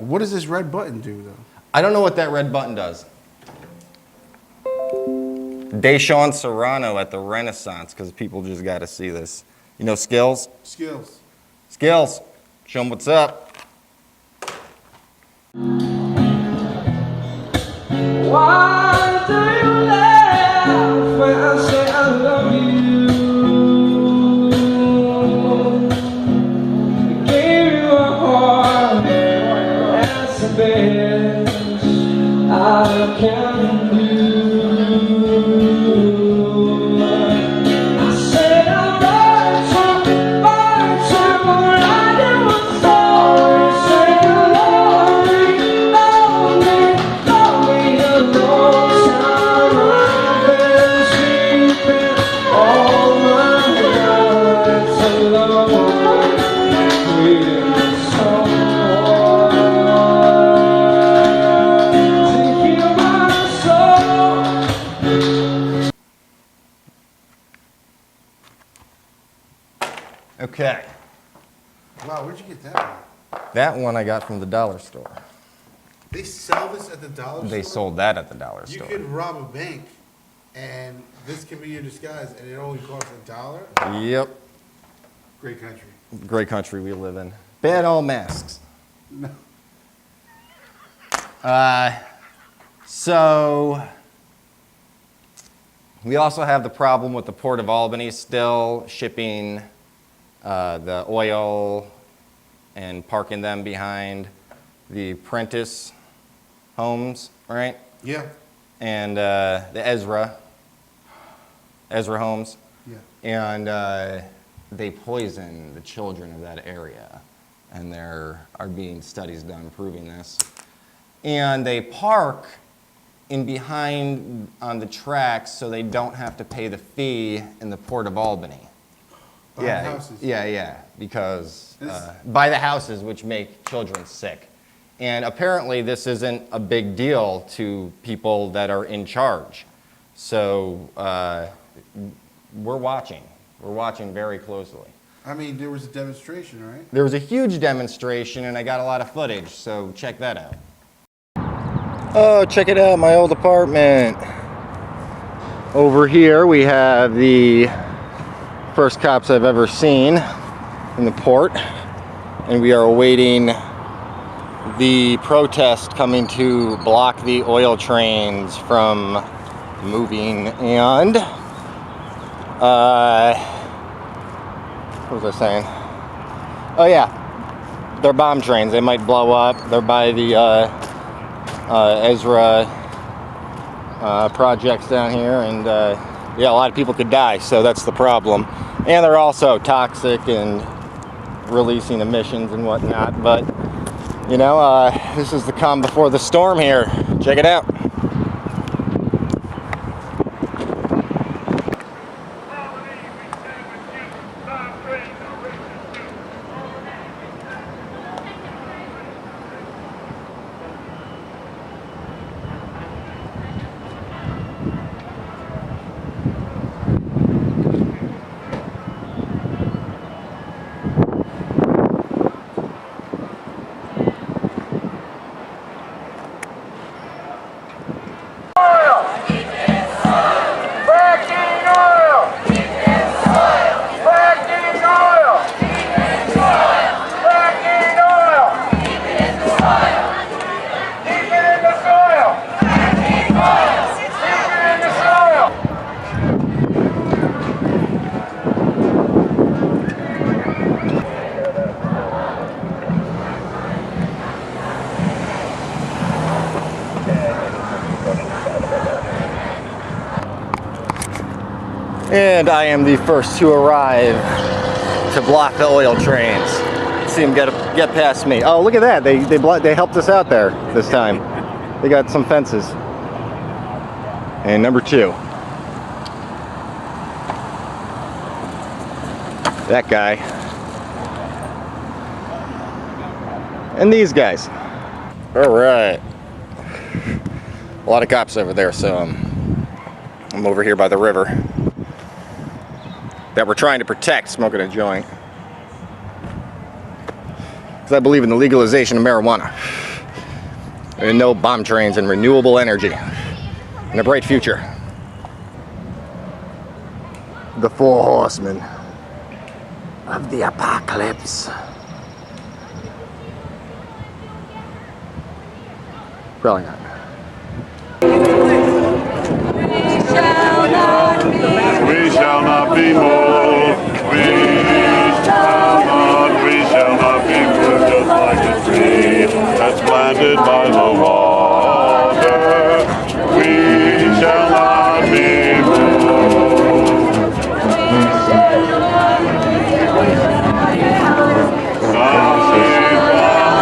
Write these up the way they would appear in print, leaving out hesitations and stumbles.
What does this red button do, though? I don't know what that red button does. Deshaun Serrano at the Renaissance, because people just got to see this. You know Skillz? Skillz. Skillz. Show them what's up. Why do you laugh when I say I love you? I gave you a heart, that's the best I can do. I said I'm right to ride it was sorry. Say you love me, love me, love me a long time. I've been sleeping all my nights alone, waiting for someone to heal my soul. Okay. Wow, where'd you get that one? That one I got from the dollar store. They sell this at the dollar store? They sold that at the dollar You store. could rob a bank, and this can be your disguise, and it only costs $1? Yep. Great country. Great country we live in. Bad all masks. No. So we also have the problem with the Port of Albany still shipping the oil and parking them behind the Prentice homes, right? Yeah. And the Ezra homes. Yeah. And they poison the children of that area. And there are being studies done proving this. And they park in behind on the tracks so they don't have to pay the fee in the Port of Albany. Behind houses. Yeah, because by the houses, which make children sick. And apparently this isn't a big deal to people that are in charge. So we're watching. We're watching very closely. I mean, there was a demonstration, right? There was a huge demonstration, and I got a lot of footage, so check that out. Oh, check it out, my old apartment. Over here we have the first cops I've ever seen in the port, and we are awaiting the protest coming to block the oil trains from moving. And what was I saying? Oh yeah, they're bomb trains. They might blow up. They're by the Ezra projects down here, and yeah, a lot of people could die, so that's the problem. And they're also toxic and releasing emissions and whatnot, but you know, this is the calm before the storm here. Check it out. And I am the first to arrive to block the oil trains. See them get past me. Oh, look at that! They helped us out there this time. They got some fences. And number two, that guy, and these guys. All right. A lot of cops over there, so I'm over here by the river that we're trying to protect, smoking a joint. Because I believe in the legalization of marijuana. and no bomb trains and renewable energy and a bright future. The four horsemen of the apocalypse. Probably not. We shall not be moved. We shall not be moved, just like a tree that's planted by the water. We shall not be moved.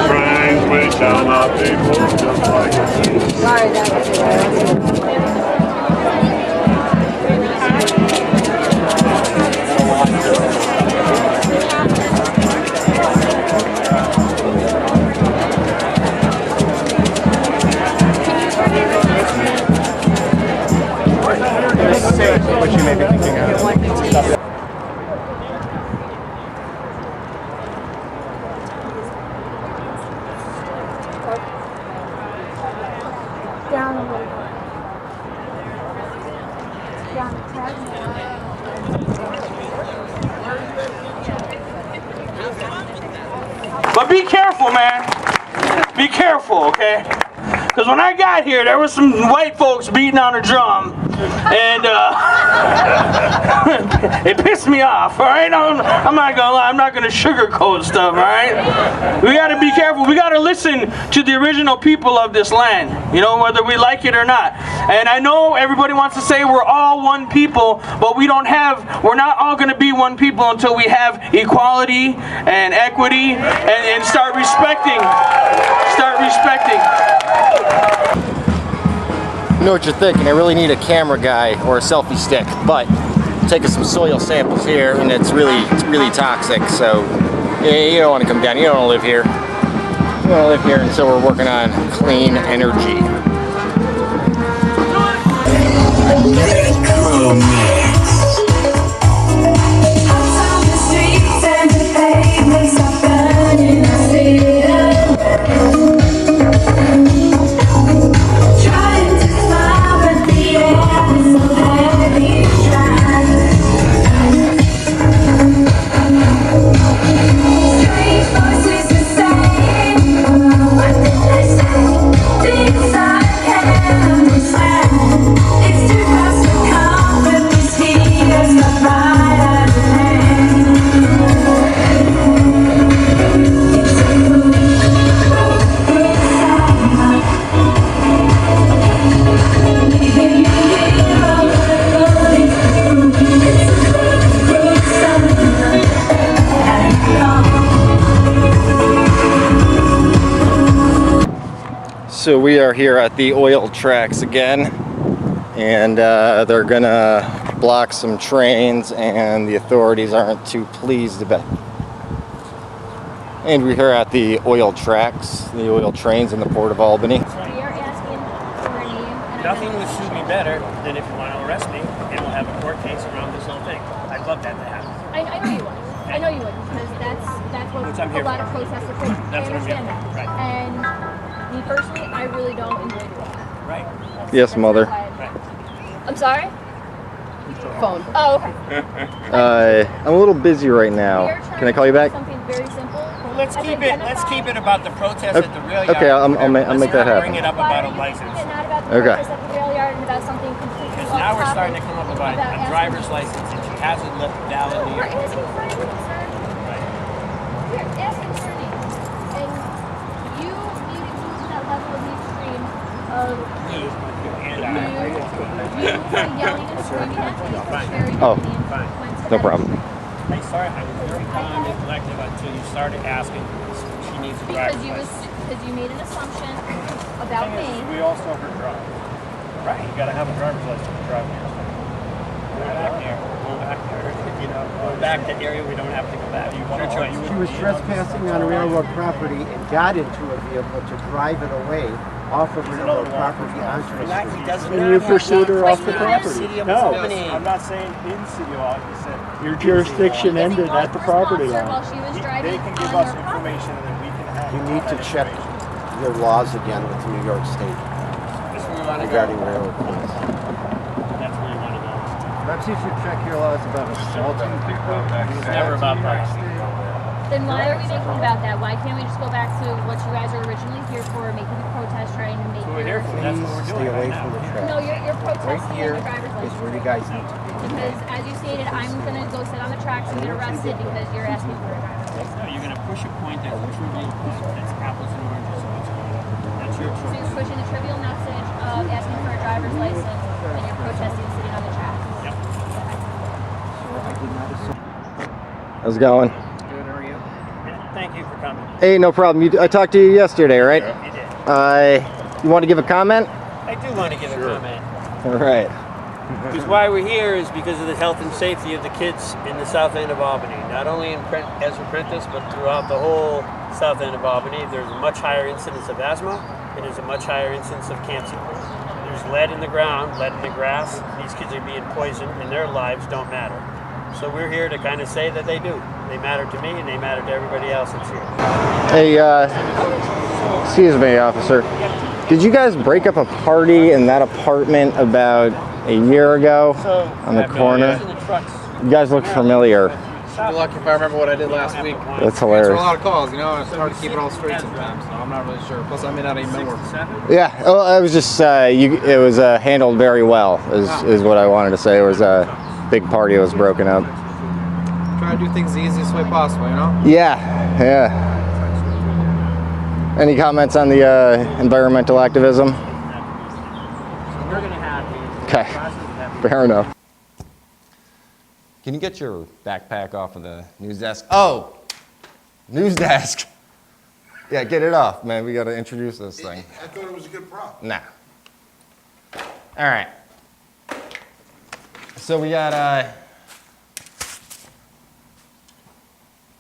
Trains, we shall not be moved, just like a tree. What you may be thinking of. Down a little bit. Down a tad more. But be careful, man. Be careful, okay? Because when I got here, there was some white folks beating on a drum, and it pissed me off, all right? I'm not gonna lie, I'm not gonna sugarcoat stuff, all right? We gotta be careful. We gotta listen to the original people of this land, you know, whether we like it or not. And I know everybody wants to say we're all one people, but we're not all gonna be one people until we have equality and equity and start respecting. I know what you're thinking. I really need a camera guy or a selfie stick, but I'm taking some soil samples here, and it's really toxic. So you don't want to come down. You don't want to live here. You want to live here, and so we're working on clean energy. So we are here at the oil tracks again, and they're gonna block some trains, and the authorities aren't too pleased about it. And we're here at the oil tracks, the oil trains in the Port of Albany. We are asking for your name. And Nothing would suit me better than if you want to arrest me and we'll have a court case around this whole thing. I'd love that to happen. I know you would. I know you would, because that's what Which I'm here a lot for. of protesters do. That's I what I'm here understand for, that. right. And me personally, I really don't enjoy doing that. Right. Yes, mother. Right. I'm sorry? Phone. Oh, okay. I'm a little busy right now. We are trying Can I call you to do back? Something very simple. Well, let's keep it about the protest at the rail yard. Okay, I'll make Let's that not happen. Bring it up about a license. Not about the Okay. protest at the rail yard and about something completely Because off now we're topic. starting to come up about a asking- driver's license and she hasn't left validly. We're asking for a name, sir. Right. We're asking for a name. And you need to go to that level of the extreme of Me and I. you yelling and screaming at me. It's very Oh, fine. no problem. Hey, sorry, I was very calm and collective until you started asking if she needs a driver's license. Because you made an assumption about me. We all still have to drive. Right. You gotta have a driver's license to drive here. Go back there, you know, go back to area we don't have to go back. Your choice. She was trespassing on railroad property and got into a vehicle to drive it away off of railroad property onto the He street. doesn't And have you to pursued her Wait, off the no, property. City of No, Albany. I'm not saying in City Hall, you said. Your jurisdiction Is he ended law at the property enforcement line. officer while she was They driving can give on us her property? information and then we can have. You need to that check. information. your laws again with New York State That's where we want to go. regarding railroad police. That's where we want to go. Perhaps you should check your laws about assaulting people. It's never about that. Then why are we making about that? Why can't we just go back to what you guys are originally here for, making the protest, trying to make That's what we're here for. That's what we're Stay doing away right from the now. track. No, you're Right protesting here on the driver's is license. where you guys need to be. Because as you stated, I'm gonna go sit on the tracks and get arrested because you're asking for a driver's license. No, you're going to push a point that's trivial. That's apples and oranges. So what's going on? That's your So you're pushing the trivial message of asking for a driver's license and you're protesting sitting on the tracks. Yep. How's it going? Good, how are you? Yeah, thank you for coming. Hey, no problem. I talked to you yesterday, right? You did. You want to give a comment? I do want to give a comment. All right. Because why we're here is because of the health and safety of the kids in the south end of Albany. Not only in Ezra Prentice, but throughout the whole south end of Albany. There's a much higher incidence of asthma, and there's a much higher incidence of cancer. There's lead in the ground, lead in the grass. These kids are being poisoned, and their lives don't matter. So we're here to kind of say that they do. They matter to me, and they matter to everybody else that's here. Hey, excuse me, officer. Did you guys break up a party in that apartment about a year ago on the corner? You guys look familiar. Good luck if I remember what I did last week. That's Answer a hilarious. lot of calls, you know, and it's hard to keep it all straight sometimes, so I'm not really sure. Plus, I may not even know her. Yeah, well, I was just, it was handled very well, is what I wanted to say. It was a big party that was broken up. Try to do things the easiest way possible, you know? Yeah. Any comments on the environmental activism? We're going to have these. Okay, fair enough. Can you get your backpack off of the news desk? Oh, news desk. Yeah, get it off, man. We got to introduce this thing. I thought it was a good prop. Nah. All right. So we got,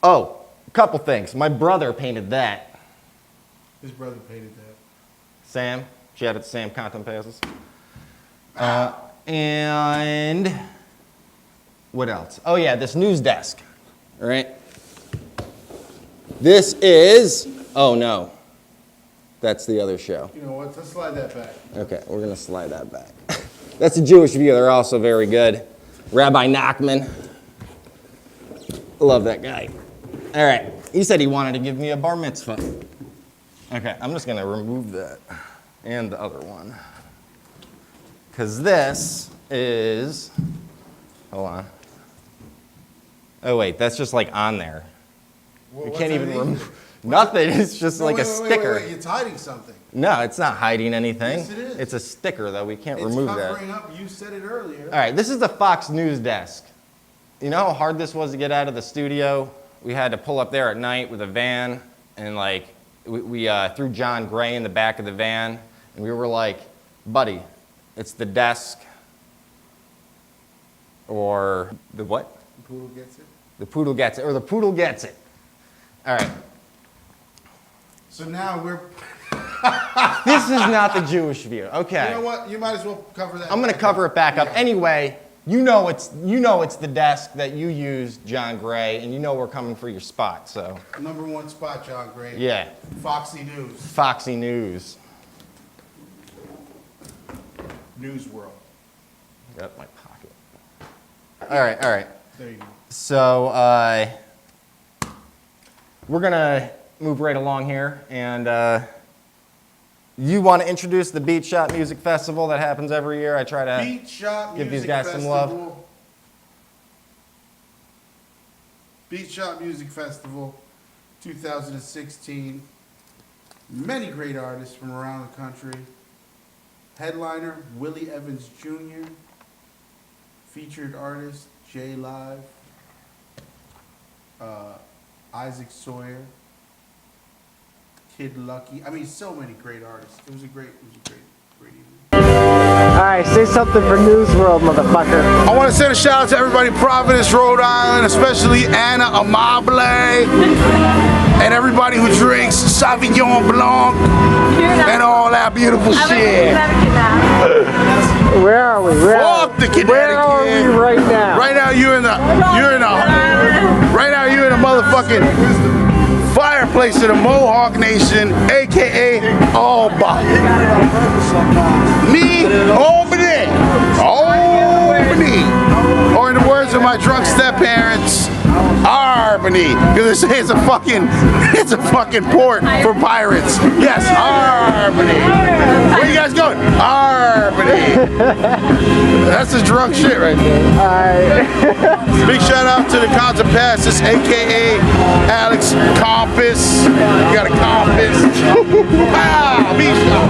oh, a couple things. My brother painted that. His brother painted that. Sam. Shout out to Sam Content Passes. And what else? Oh yeah, this news desk. All right. This is, oh no. That's the other show. You know what? Let's slide that back. Okay, we're gonna slide that back. That's a Jewish View. They're also very good. Rabbi Nachman. Love that guy. All right. He said he wanted to give me a bar mitzvah. Okay, I'm just gonna remove that and the other one. Because this is, hold on. Oh wait, that's just like on there. Well, You what's can't that even mean? remove, nothing, it's just No, like wait, a wait, sticker. Wait, it's hiding something. No, it's not hiding anything. Yes, it is. It's a sticker though, we can't It's remove that. covering up. You said it earlier. All right, this is the Fox News desk. You know how hard this was to get out of the studio? We had to pull up there at night with a van, and like, we threw John Gray in the back of the van, and we were like, buddy, it's the desk, or the what? The poodle gets it. The poodle gets it, or the poodle gets it. All right, So now we're. this is not the Jewish View, okay. You know what? You might as well cover that. I'm gonna back cover up. it back up. Yeah. Anyway, you know it's the desk that you used, John Gray, and you know we're coming for your spot, so. Number one spot, John Gray. Yeah, Foxy News. Foxy News. News World. Got my pocket. All right. There you go. So we're gonna move right along here, and you want to introduce the Beat Shop Music Festival that happens every year. I try to Beat Shop give Music these guys some love. Festival. Beat Shop Music Festival 2016. Many great artists from around the country. Headliner, Willie Evans Jr. Featured artist, J Live. Isaac Sawyer. Kid Lucky. I mean, so many great artists. It was a great evening. All right, say something for News World, motherfucker. I want to send a shout out to everybody in Providence, Rhode Island, especially Anna Amable, and everybody who drinks Sauvignon Blanc and all that beautiful shit. Where are we? Where are we right now? Right now you're in the motherfucking fireplace of the Mohawk Nation, aka Albany. Me, Albany. Albany. Or in the words of my drunk step-parents, Albany. Because it's a fucking port for pirates. Yes, Albany. Where you guys going? Albany. That's the drunk shit right there. Big shout out to the Contra Passes, aka Alex Compass. You got a compass. Ah, big shout.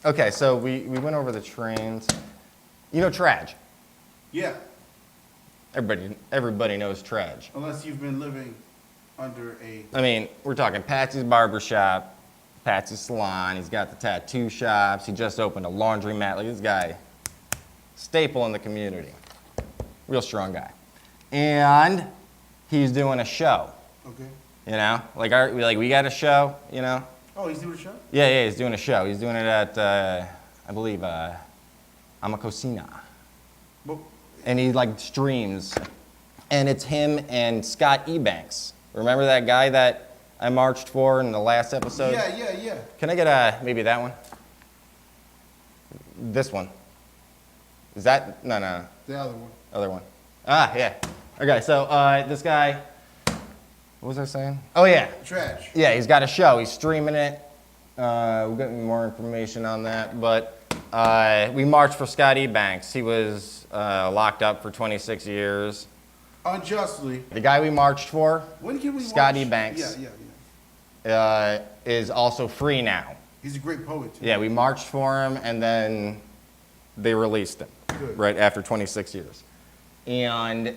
Okay, so we went over the trains. You know Traj? Yeah. Everybody knows Traj. Unless you've been living under a... I mean, we're talking Patsy's Barbershop, Patsy's Salon. He's got the tattoo shops. He just opened a laundromat. Like, this guy, staple in the community. Real strong guy. And he's doing a show. Okay. You know? Like we got a show, you know? Oh, he's doing a show? Yeah, he's doing a show. He's doing it at, I believe, Amacocina. Well, and he like streams. And it's him and Scott Ebanks. Remember that guy that I marched for in the last episode? Yeah. Can I get maybe that one? This one. Is that? No. The other one. Other one. Ah, yeah. Okay, so this guy, what was I saying? Oh, yeah. Trash. Yeah, he's got a show. He's streaming it. We'll get more information on that. But we marched for Scott Ebanks. He was locked up for 26 years. Unjustly. The guy we marched for, when can we Scott watch? Ebanks, Yeah. is also free now. He's a great poet, too. Yeah, we marched for him, and then they released him. Good. Right after 26 years. And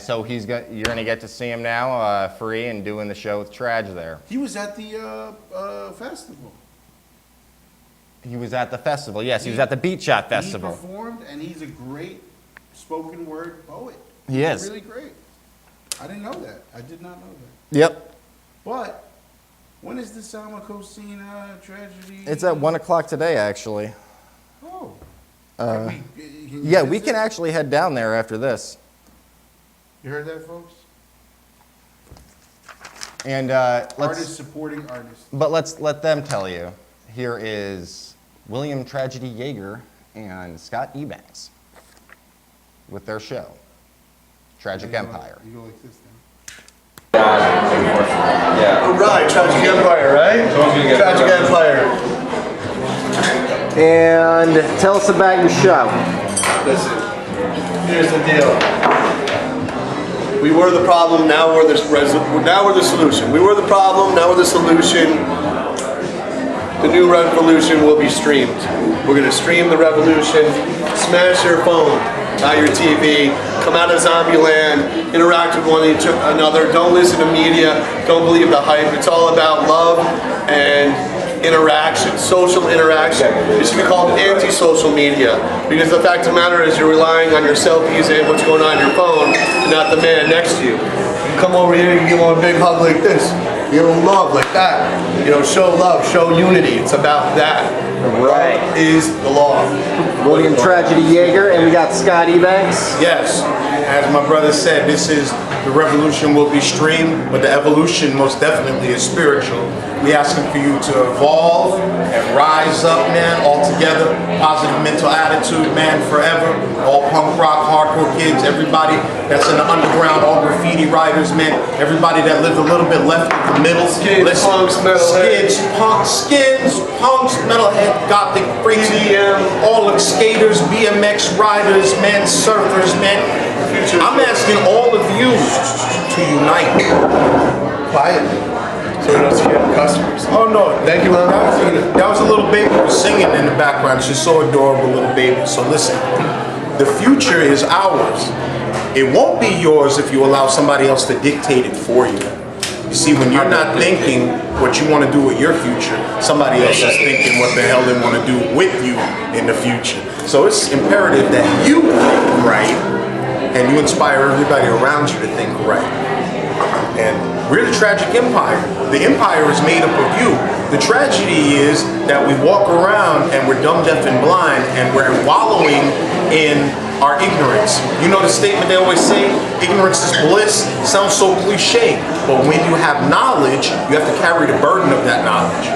so you're gonna get to see him now, free and doing the show with Traj there. He was at the festival. He was at the festival, yes. He was at the Beat Shot Festival. He performed, and he's a great spoken word poet. He is. Really great. I didn't know that. I did not know that. Yep. But when is the Salma Cosina tragedy? It's at 1 o'clock today, actually. Oh. Yeah, we can actually head down there after this. You heard that, folks? And artists supporting artists. But let's let them tell you. Here is William Tragedy Yeager and Scott Ebanks with their show, Tragic Empire. You go like this then. Yeah. All right, Tragic Empire, right? Tragic Empire. And tell us about your show. Listen, here's the deal. We were the problem, now we're the solution. We were the problem, now we're the solution. The new revolution will be streamed. We're going to stream the revolution, smash your phone, not your TV, come out of zombie land, interact with one another, don't listen to media, don't believe the hype. It's all about love and interaction, social interaction. It should be called anti-social media, because the fact of the matter is you're relying on your selfies and what's going on your phone, and not the man next to you. You come over here, you give him a big hug like this. Give them love like that. You know, show love, show unity. It's about that. Right. Love is the law. William Tragedy Yeager, and we got Scott Ebanks. Yes, as my brother said, the revolution will be streamed, but the evolution most definitely is spiritual. We asking for you to evolve and rise up, man, all together. Positive mental attitude, man, forever. All punk rock, hardcore kids, everybody that's in the underground, all graffiti writers, man. Everybody that lived a little bit left of the middle. Skids, punks, metalhead. Skids, punks, metalhead, gothic, freaks, all the skaters, BMX riders, man, surfers, man. I'm asking all of you to unite. Quietly. So we don't scare the customers. Oh no, thank you, man. That was a little baby singing in the background. She's so adorable, little baby. So listen, the future is ours. It won't be yours if you allow somebody else to dictate it for you. You see, when you're not thinking what you want to do with your future, somebody else is thinking what the hell they want to do with you in the future. So it's imperative that you think right and you inspire everybody around you to think right. And we're the Tragic Empire. The empire is made up of you. The tragedy is that we walk around and we're dumb, deaf, and blind, and we're wallowing in our ignorance. You know the statement they always say, ignorance is bliss? Sounds so cliche, but when you have knowledge, you have to carry the burden of that knowledge.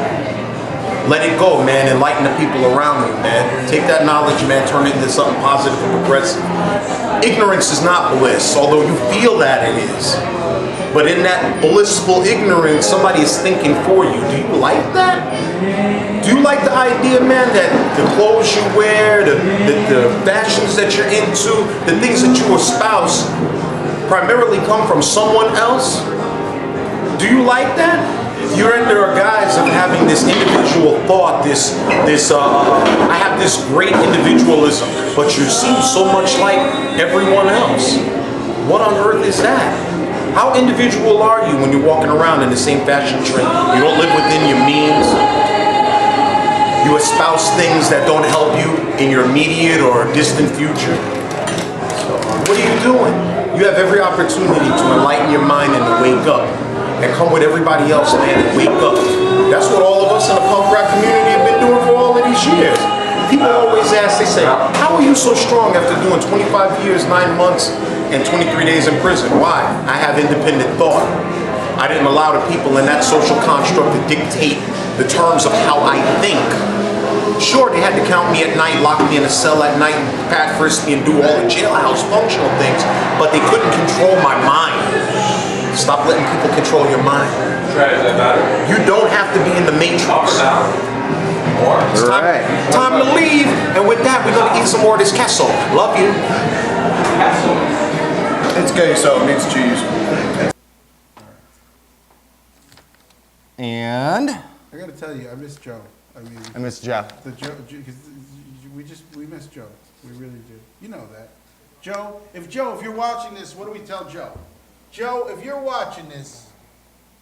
Let it go, man. Enlighten the people around you, man. Take that knowledge, man, turn it into something positive and progressive. Ignorance is not bliss, although you feel that it is. But in that blissful ignorance, somebody is thinking for you. Do you like that? Do you like the idea, man, that the clothes you wear, the fashions that you're into, the things that you espouse primarily come from someone else? Do you like that? You're in there, guys, of having this individual thought, I have this great individualism, but you seem so much like everyone else. What on earth is that? How individual are you when you're walking around in the same fashion trend? You don't live within your means. You espouse things that don't help you in your immediate or distant future. So, what are you doing? You have every opportunity to enlighten your mind and to wake up. And come with everybody else, man, and wake up. That's what all of us in the punk rock community have been doing for all of these years. People always ask, they say, how are you so strong after doing 25 years, 9 months, and 23 days in prison? Why? I have independent thought. I didn't allow the people in that social construct to dictate the terms of how I think. Sure, they had to count me at night, lock me in a cell at night, pat frisk me and do all the jailhouse functional things, but they couldn't control my mind. Stop letting people control your mind. You don't have to be in the matrix. It's time to leave. And with that, we're going to eat some more of this queso. Love you. It's queso, it means cheese. And I gotta tell you, I miss Joe. I miss Joe. Because we miss Joe. We really do. You know that. Joe, if you're watching this, what do we tell Joe? Joe, if you're watching this,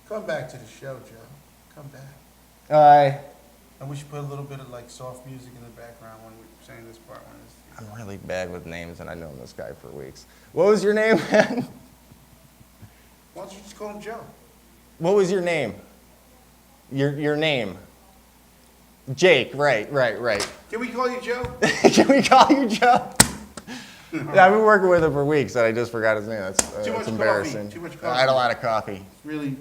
come back to the show, Joe. Come back. And we should put a little bit of like soft music in the background when we're saying this part. I'm really bad with names, and I've known this guy for weeks. What was your name, man? Why don't you just call him Joe? What was your name? Your name? Jake, right. Can we call you Joe? Can we call you Joe? Yeah, I've been working with him for weeks, and I just forgot his name. That's embarrassing. Too much coffee. I had a lot of coffee. Really?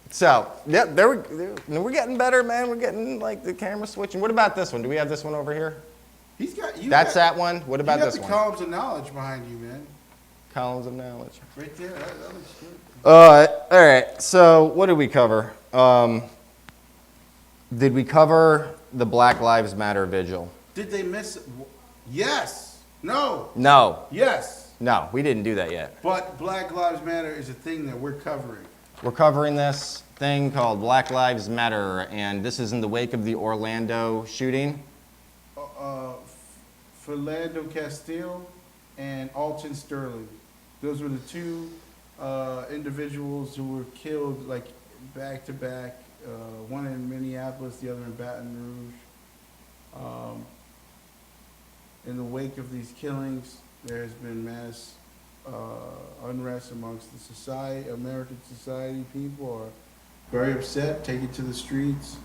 So, yep, we're getting better, man. We're getting, like, the camera switching. What about this one? Do we have this one over here? That's that one? What about this one? You got the columns of knowledge behind you, man. Columns of knowledge. Right there. That looks good. All right. So, what did we cover? Did we cover the Black Lives Matter vigil? Did they miss it? Yes. No. No. Yes. No, we didn't do that yet. But Black Lives Matter is a thing that we're covering. We're covering this thing called Black Lives Matter, and this is in the wake of the Orlando shooting. Philando Castile and Alton Sterling. Those were the two individuals who were killed like back to back. One in Minneapolis, the other in Baton Rouge. In the wake of these killings, there has been mass unrest amongst the society, American society. People are very upset, taken to the streets.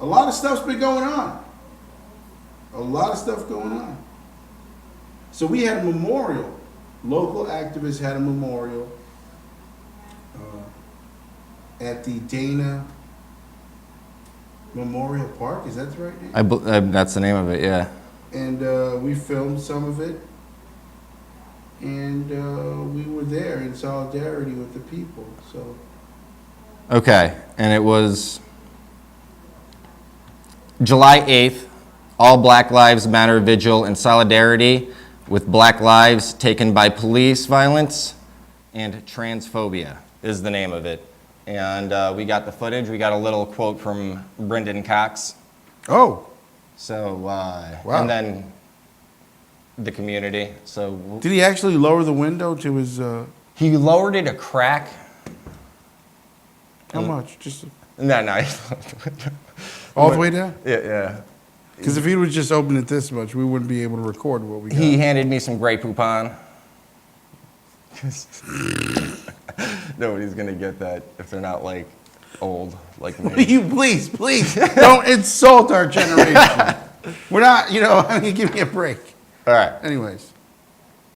A lot of stuff's been going on. A lot of stuff going on. So we had a memorial. Local activists had a memorial at the Dana Memorial Park. Is that the right name? That's the name of it, yeah. And we filmed some of it. And we were there in solidarity with the people. So. Okay, and it was July 8th, all Black Lives Matter vigil in solidarity with Black lives taken by police violence and transphobia is the name of it. And we got the footage. We got a little quote from Brendan Cox. Oh. So, wow. And then the community. So did he actually lower the window to his? He lowered it a crack. How much? Just no. All the way down? Yeah. Because if he would just open it this much, we wouldn't be able to record what we got. He handed me some Grey Poupon. Nobody's gonna get that if they're not like old like me. You please don't insult our generation. We're not, I mean, give me a break. All right. Anyways.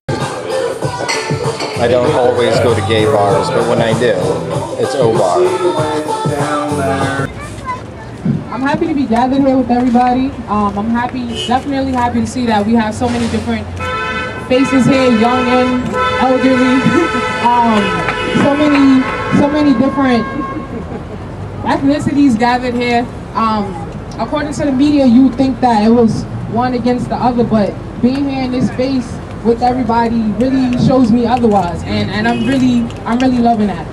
I don't always go to gay bars, but when I do, it's O-Bar. I'm happy to be gathered here with everybody. I'm definitely happy to see that we have so many different faces here, young and elderly. So many different ethnicities gathered here. According to the media, you would think that it was one against the other, but being here in this space with everybody really shows me otherwise, and I'm really loving that.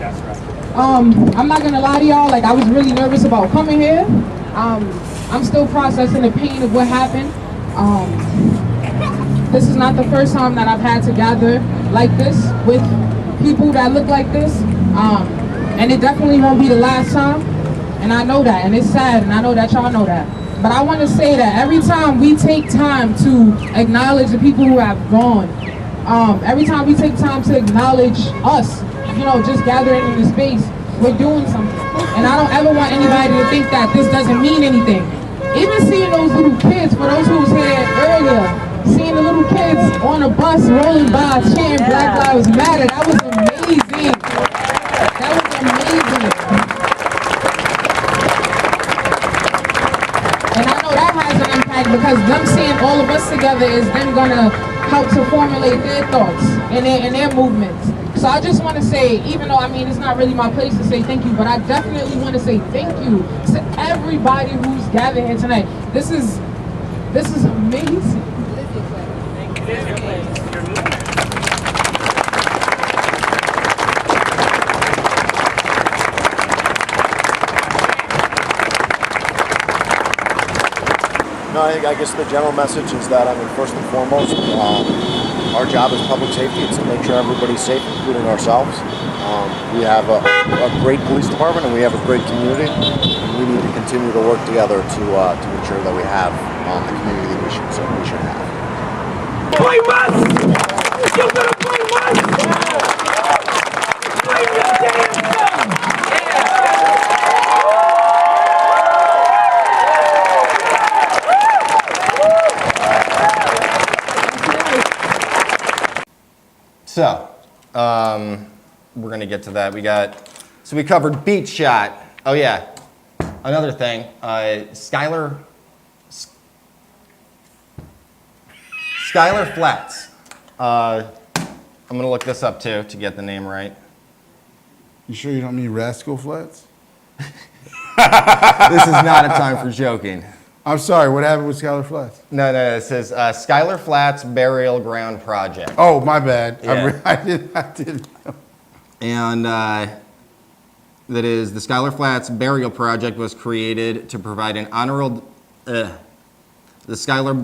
I'm not gonna lie to y'all, like I was really nervous about coming here. I'm still processing the pain of what happened. This is not the first time that I've had to gather like this with people that look like this, and it definitely won't be the last time, and I know that, and it's sad, and I know that y'all know that. But I want to say that every time we take time to acknowledge the people who have gone, every time we take time to acknowledge us, just gathering in the space, we're doing something. And I don't ever want anybody to think that this doesn't mean anything. Even seeing those little kids, for those who was here earlier, seeing the little kids on a bus rolling by chanting Black Lives Matter, that was amazing. That was amazing. And I know that has an impact because them seeing all of us together is them gonna help to formulate their thoughts and their movements. So I just want to say, even though it's not really my place to say thank you, but I definitely want to say thank you to everybody who's gathered here tonight. This is amazing. No, I guess the general message is that, I mean, first and foremost, our job is public safety. It's to make sure everybody's safe, including ourselves. We have a great police department and we have a great community. And we need to continue to work together to ensure that we have the community that we should have. Play West! You're gonna play West! Play your damn gun! So, we're gonna get to that. So we covered Beat Shot. Oh yeah, another thing, Schuyler Flats. I'm gonna look this up too to get the name right. You sure you don't mean Rascal Flats? This is not a time for joking. I'm sorry, what happened with Schuyler Flats? No, it says Schuyler Flats Burial Ground Project. Oh, my bad. Yeah. I didn't know. And that is, the Schuyler Flats Burial Project was created to provide an honorable, the Schuyler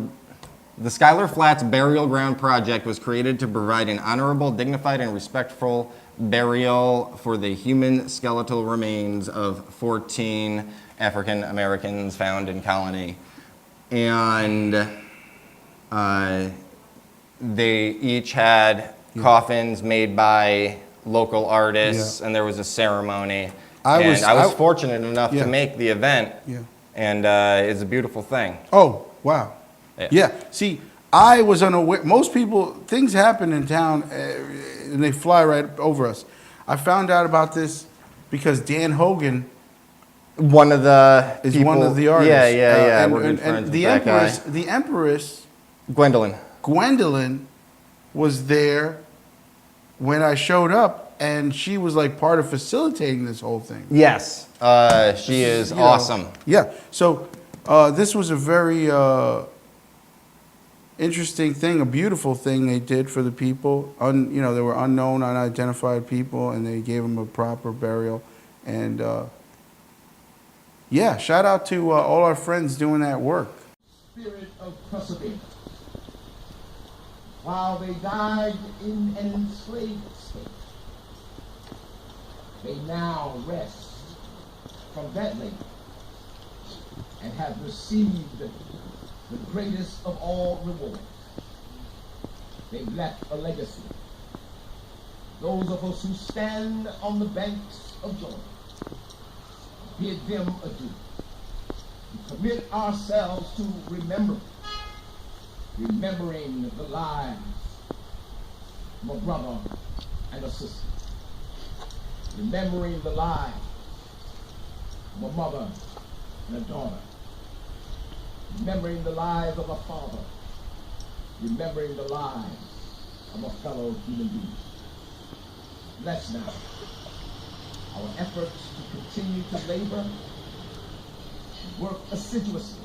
Flats Burial Ground Project was created to provide an honorable, dignified, and respectful burial for the human skeletal remains of 14 African Americans found in colony. And they each had coffins made by local artists, and there was a ceremony. I was fortunate enough to make the event, and it's a beautiful thing. Oh, wow. Yeah. See, I was unaware. Most people, things happen in town and they fly right over us. I found out about this because Dan Hogan is one of the artists. Yeah. And, We're good friends with that guy. The Empress, Gwendolyn was there when I showed up, and she was like part of facilitating this whole thing. Yes, she is awesome. Yeah. So this was a very interesting thing, a beautiful thing they did for the people. They were unknown, unidentified people, and they gave them a proper burial. And yeah, shout out to all our friends doing that work. Spirit of perseverance. While they died in an enslaved state, they now rest from that labor and have received the greatest of all rewards. They left a legacy. Those of us who stand on the banks of Jordan bid them adieu. We commit ourselves to remembering the lives of a brother and a sister, remembering the lives of a mother and a daughter, remembering the lives of a father, remembering the lives of a fellow human being. Let's now, our efforts to continue to labor and work assiduously.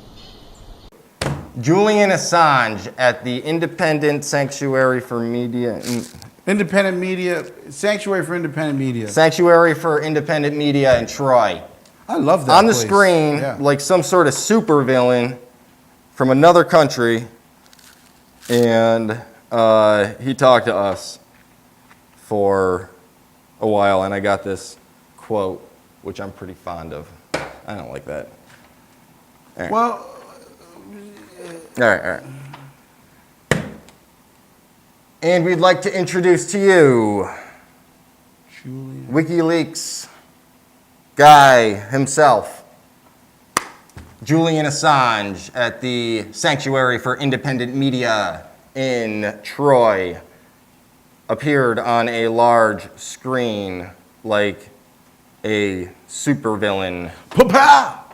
Julian Assange at the Independent Sanctuary for Media. Sanctuary for Independent Media. Sanctuary for Independent Media in Troy. I love that On the place. screen, like some sort of supervillain from another country, and he talked to us for a while, and I got this quote, which I'm pretty fond of. I don't like that. All right. Well, all right. And we'd like to introduce to you Julian. WikiLeaks guy himself, Julian Assange at the Sanctuary for Independent Media in Troy. Appeared on a large screen like a supervillain. Pa-pow!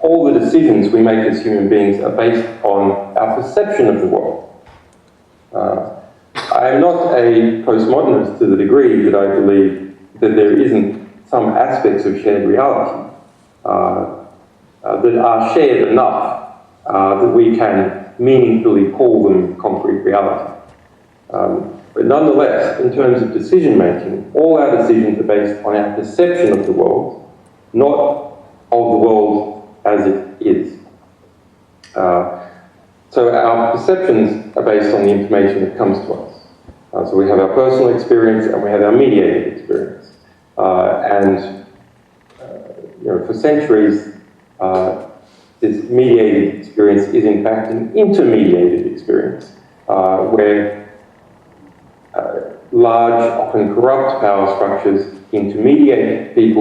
All the decisions we make as human beings are based on our perception of the world. I am not a postmodernist to the degree that I believe that there isn't some aspects of shared reality that are shared enough that we can meaningfully call them concrete reality. But nonetheless, in terms of decision making, all our decisions are based on our perception of the world, not of the world as it is. So our perceptions are based on the information that comes to us. So we have our personal experience and we have our mediated experience. For centuries, this mediated experience is in fact an intermediated experience, where large, often corrupt power structures intermediate the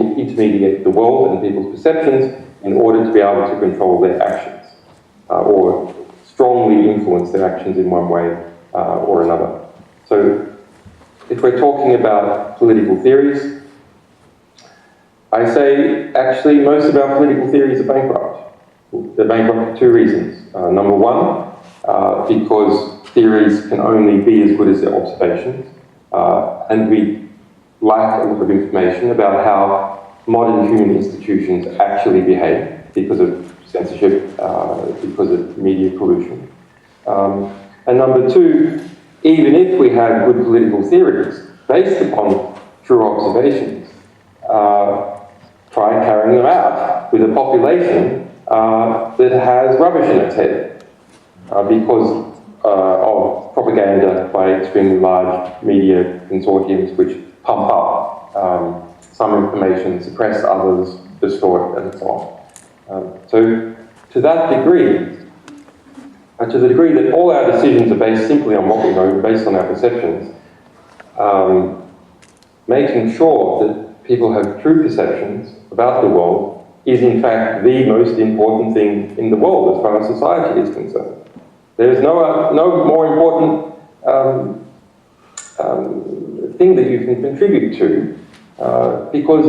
world and people's perceptions in order to be able to control their actions, or strongly influence their actions in one way or another. So if we're talking about political theories, I say actually most of our political theories are bankrupt. They're bankrupt for two reasons. Number one, because theories can only be as good as their observations, and we lack a lot of information about how modern human institutions actually behave because of censorship, because of media pollution. And number two, even if we have good political theories based upon true observations, try carrying them out with a population that has rubbish in its head because of propaganda by extremely large media consortiums which pump up some information, suppress others, distort, and so on. So to that degree, to the degree that all our decisions are based simply on what we know, based on our perceptions, making sure that people have true perceptions about the world is in fact the most important thing in the world as far as society is concerned. There is no more important thing that you can contribute to because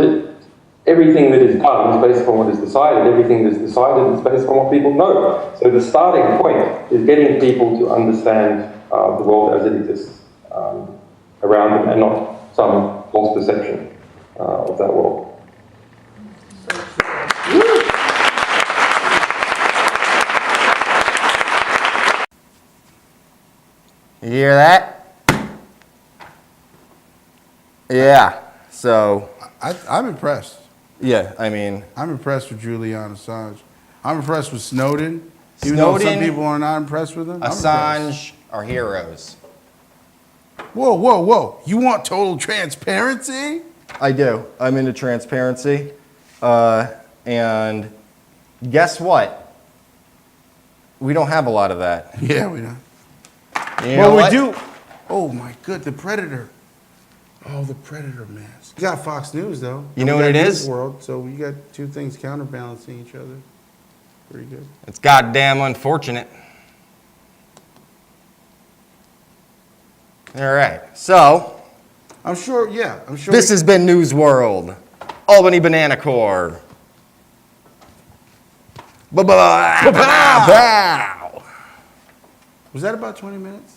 everything that is done is based upon what is decided. Everything that is decided is based upon what people know. So the starting point is getting people to understand the world as it exists around them and not some false perception of that world. You hear that? Yeah, so... I'm impressed. Yeah, I mean... I'm impressed with Julian Assange. I'm impressed with Snowden. Even though some people are not impressed with him. Assange are heroes. Whoa, whoa, whoa. You want total transparency? I do. I'm into transparency. And guess what? We don't have a lot of that. Yeah, we don't. Well, we do. Oh my good, the Predator. Oh, the Predator mask. You got Fox News though. You know what it is? World, so you got two things counterbalancing each other. Pretty good. It's goddamn unfortunate. All right, so. I'm sure, yeah, I'm sure. This has been News World. Albany Banana Corps. Ba-ba. Was that about 20 minutes?